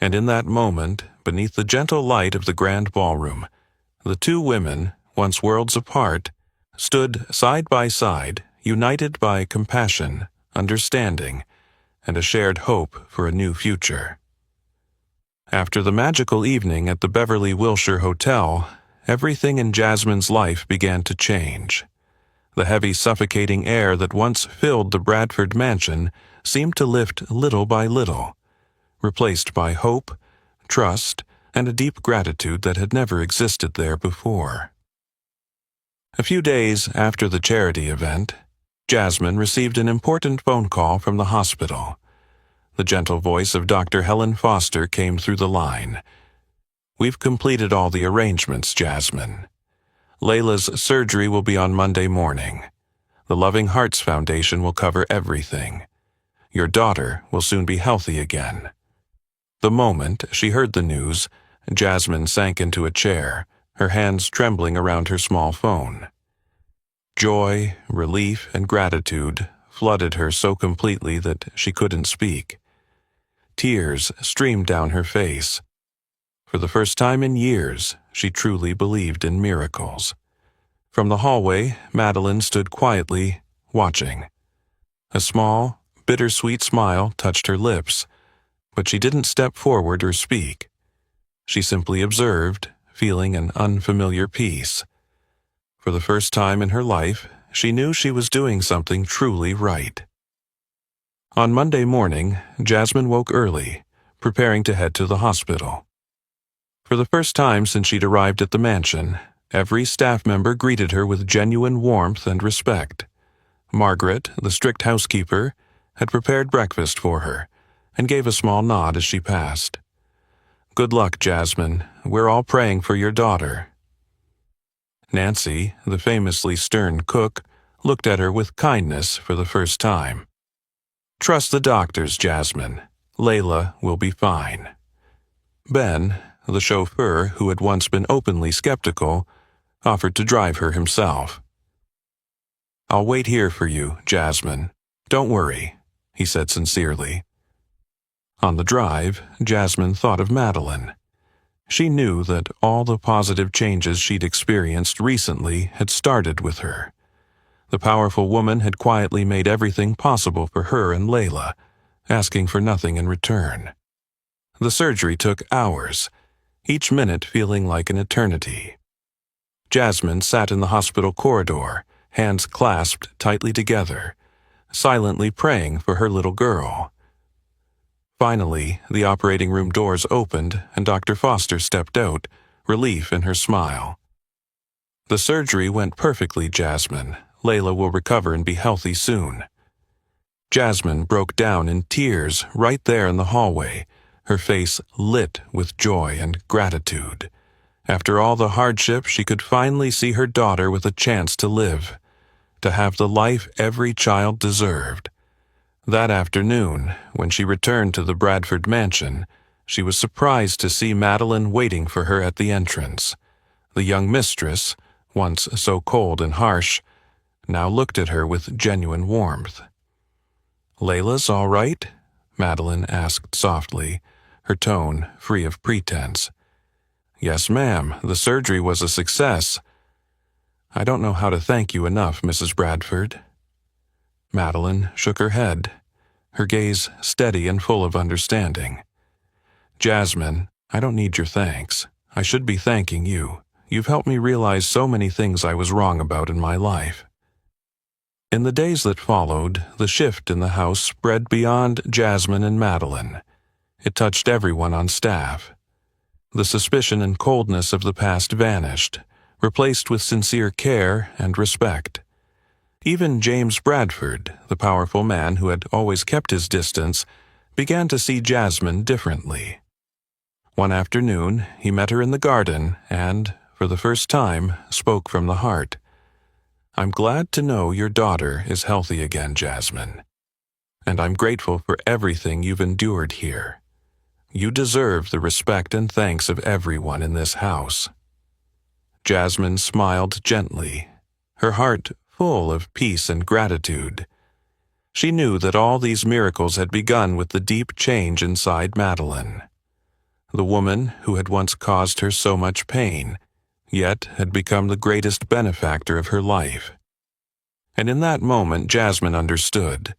And in that moment, beneath the gentle light of the grand ballroom, the two women, once worlds apart, stood side by side, united by compassion, understanding, and a shared hope for a new future. After the magical evening at the Beverly Wilshire Hotel, everything in Jasmine's life began to change. The heavy, suffocating air that once filled the Bradford mansion seemed to lift little by little, replaced by hope, trust, and a deep gratitude that had never existed there before. A few days after the charity event, Jasmine received an important phone call from the hospital. The gentle voice of Dr. Helen Foster came through the line. "We've completed all the arrangements, Jasmine. Layla's surgery will be on Monday morning. The Loving Hearts Foundation will cover everything. Your daughter will soon be healthy again." The moment she heard the news, Jasmine sank into a chair, her hands trembling around her small phone. Joy, relief, and gratitude flooded her so completely that she couldn't speak. Tears streamed down her face. For the first time in years, she truly believed in miracles. From the hallway, Madeline stood quietly, watching. A small, bittersweet smile touched her lips, but she didn't step forward or speak. She simply observed, feeling an unfamiliar peace. For the first time in her life, she knew she was doing something truly right. On Monday morning, Jasmine woke early, preparing to head to the hospital. For the first time since she'd arrived at the mansion, every staff member greeted her with genuine warmth and respect. Margaret, the strict housekeeper, had prepared breakfast for her and gave a small nod as she passed. "Good luck, Jasmine. We're all praying for your daughter." Nancy, the famously stern cook, looked at her with kindness for the first time. "Trust the doctors, Jasmine. Layla will be fine." Ben, the chauffeur who had once been openly skeptical, offered to drive her himself. I'll wait here for you, Jasmine. Don't worry, he said sincerely. On the drive, Jasmine thought of Madeline. She knew that all the positive changes she'd experienced recently had started with her. The powerful woman had quietly made everything possible for her and Layla, asking for nothing in return. The surgery took hours, each minute feeling like an eternity. Jasmine sat in the hospital corridor, hands clasped tightly together, silently praying for her little girl. Finally, the operating room doors opened and Dr. Foster stepped out, relief in her smile. The surgery went perfectly, Jasmine. Layla will recover and be healthy soon. Jasmine broke down in tears right there in the hallway, her face lit with joy and gratitude. After all the hardship, she could finally see her daughter with a chance to live, to have the life every child deserved. That afternoon, when she returned to the Bradford mansion, she was surprised to see Madeline waiting for her at the entrance. The young mistress, once so cold and harsh, now looked at her with genuine warmth. "Layla's all right?" Madeline asked softly, her tone free of pretense. "Yes, ma'am. The surgery was a success. I don't know how to thank you enough, Mrs. Bradford." Madeline shook her head, her gaze steady and full of understanding. "Jasmine, I don't need your thanks. I should be thanking you. You've helped me realize so many things I was wrong about in my life." In the days that followed, the shift in the house spread beyond Jasmine and Madeline. It touched everyone on staff. The suspicion and coldness of the past vanished, replaced with sincere care and respect. Even James Bradford, the powerful man who had always kept his distance, began to see Jasmine differently. One afternoon, he met her in the garden and, for the first time, spoke from the heart. "I'm glad to know your daughter is healthy again, Jasmine. And I'm grateful for everything you've endured here. You deserve the respect and thanks of everyone in this house." Jasmine smiled gently, her heart full of peace and gratitude. She knew that all these miracles had begun with the deep change inside Madeline. The woman who had once caused her so much pain, yet had become the greatest benefactor of her life. And in that moment, Jasmine understood.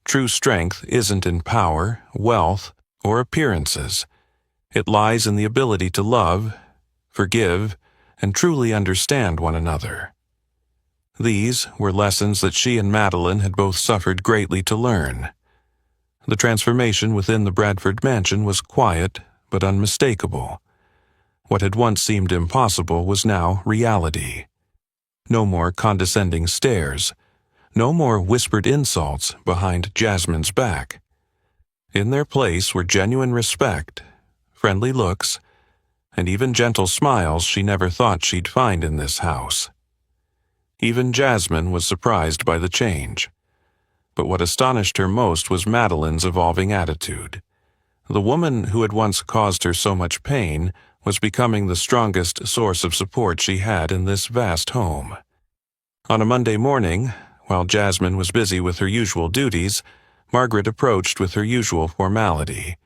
True strength isn't in power, wealth, or appearances. It lies in the ability to love, forgive, and truly understand one another. These were lessons that she and Madeline had both suffered greatly to learn. The transformation within the Bradford mansion was quiet but unmistakable. What had once seemed impossible was now reality. No more condescending stares, no more whispered insults behind Jasmine's back. In their place were genuine respect, friendly looks, and even gentle smiles she never thought she'd find in this house. Even Jasmine was surprised by the change. But what astonished her most was Madeline's evolving attitude. The woman who had once caused her so much pain was becoming the strongest source of support she had in this vast home. On a Monday morning, while Jasmine was busy with her usual duties, Margaret approached with her usual formality,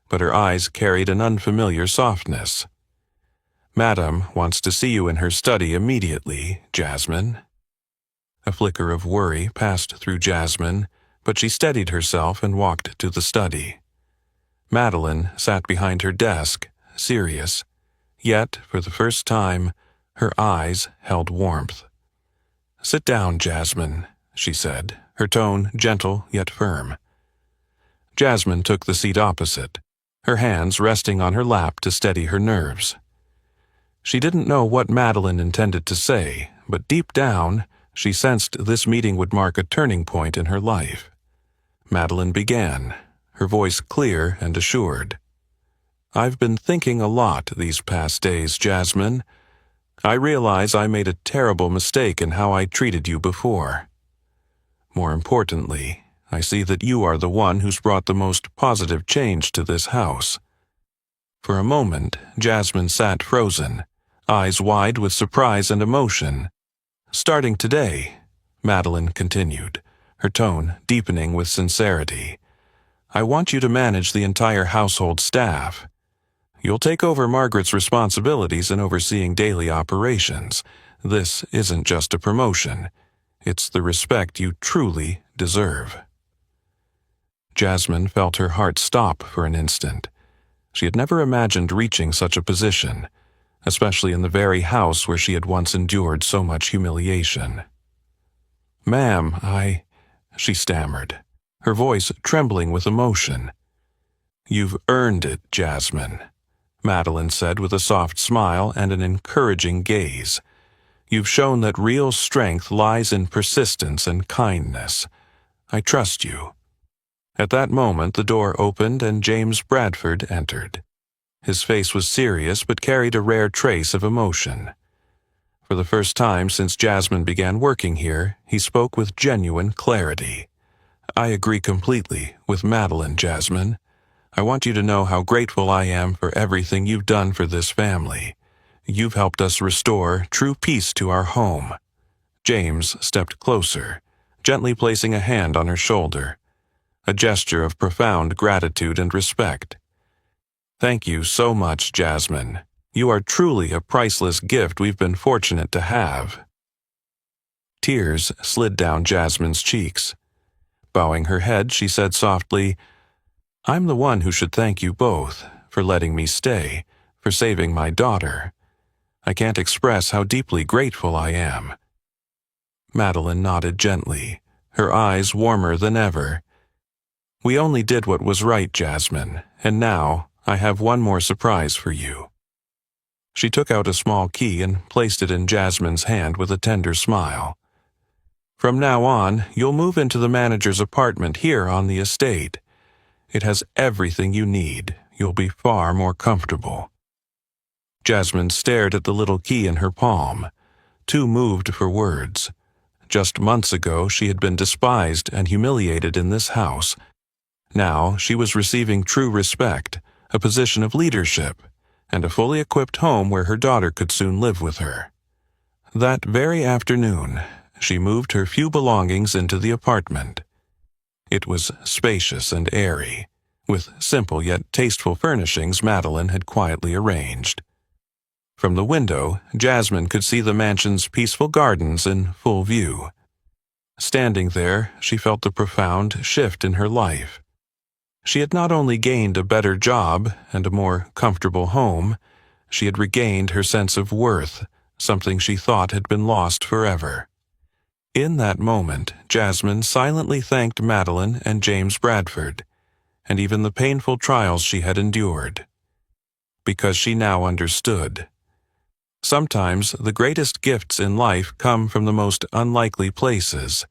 but her eyes carried an unfamiliar softness. "Madam wants to see you in her study immediately, Jasmine." A flicker of worry passed through Jasmine, but she steadied herself and walked to the study. Madeline sat behind her desk, serious, yet, for the first time, her eyes held warmth. "Sit down, Jasmine," she said, her tone gentle yet firm. Jasmine took the seat opposite, her hands resting on her lap to steady her nerves. She didn't know what Madeline intended to say, but deep down, she sensed this meeting would mark a turning point in her life. Madeline began, her voice clear and assured. "I've been thinking a lot these past days, Jasmine. I realize I made a terrible mistake in how I treated you before. More importantly, I see that you are the one who's brought the most positive change to this house." For a moment, Jasmine sat frozen, eyes wide with surprise and emotion. "Starting today, Madeline continued, her tone deepening with sincerity. I want you to manage the entire household staff. You'll take over Margaret's responsibilities in overseeing daily operations. This isn't just a promotion. It's the respect you truly deserve. Jasmine felt her heart stop for an instant. She had never imagined reaching such a position, especially in the very house where she had once endured so much humiliation. Ma'am, she stammered, her voice trembling with emotion. You've earned it, Jasmine, Madeline said with a soft smile and an encouraging gaze. You've shown that real strength lies in persistence and kindness. I trust you. At that moment, the door opened and James Bradford entered. His face was serious but carried a rare trace of emotion. For the first time since Jasmine began working here, he spoke with genuine clarity. I agree completely with Madeline, Jasmine. I want you to know how grateful I am for everything you've done for this family. You've helped us restore true peace to our home. James stepped closer, gently placing a hand on her shoulder, a gesture of profound gratitude and respect. Thank you so much, Jasmine. You are truly a priceless gift we've been fortunate to have. Tears slid down Jasmine's cheeks. Bowing her head, she said softly, I'm the one who should thank you both for letting me stay, for saving my daughter. I can't express how deeply grateful I am. Madeline nodded gently, her eyes warmer than ever. We only did what was right, Jasmine, and now I have one more surprise for you. She took out a small key and placed it in Jasmine's hand with a tender smile. From now on, you'll move into the manager's apartment here on the estate. It has everything you need. You'll be far more comfortable. Jasmine stared at the little key in her palm, too moved for words. Just months ago, she had been despised and humiliated in this house. Now, she was receiving true respect, a position of leadership, and a fully equipped home where her daughter could soon live with her. That very afternoon, she moved her few belongings into the apartment. It was spacious and airy, with simple yet tasteful furnishings Madeline had quietly arranged. From the window, Jasmine could see the mansion's peaceful gardens in full view. Standing there, she felt the profound shift in her life. She had not only gained a better job and a more comfortable home, she had regained her sense of worth, something she thought had been lost forever. In that moment, Jasmine silently thanked Madeline and James Bradford, and even the painful trials she had endured, because she now understood. Sometimes the greatest gifts in life come from the most unlikely places,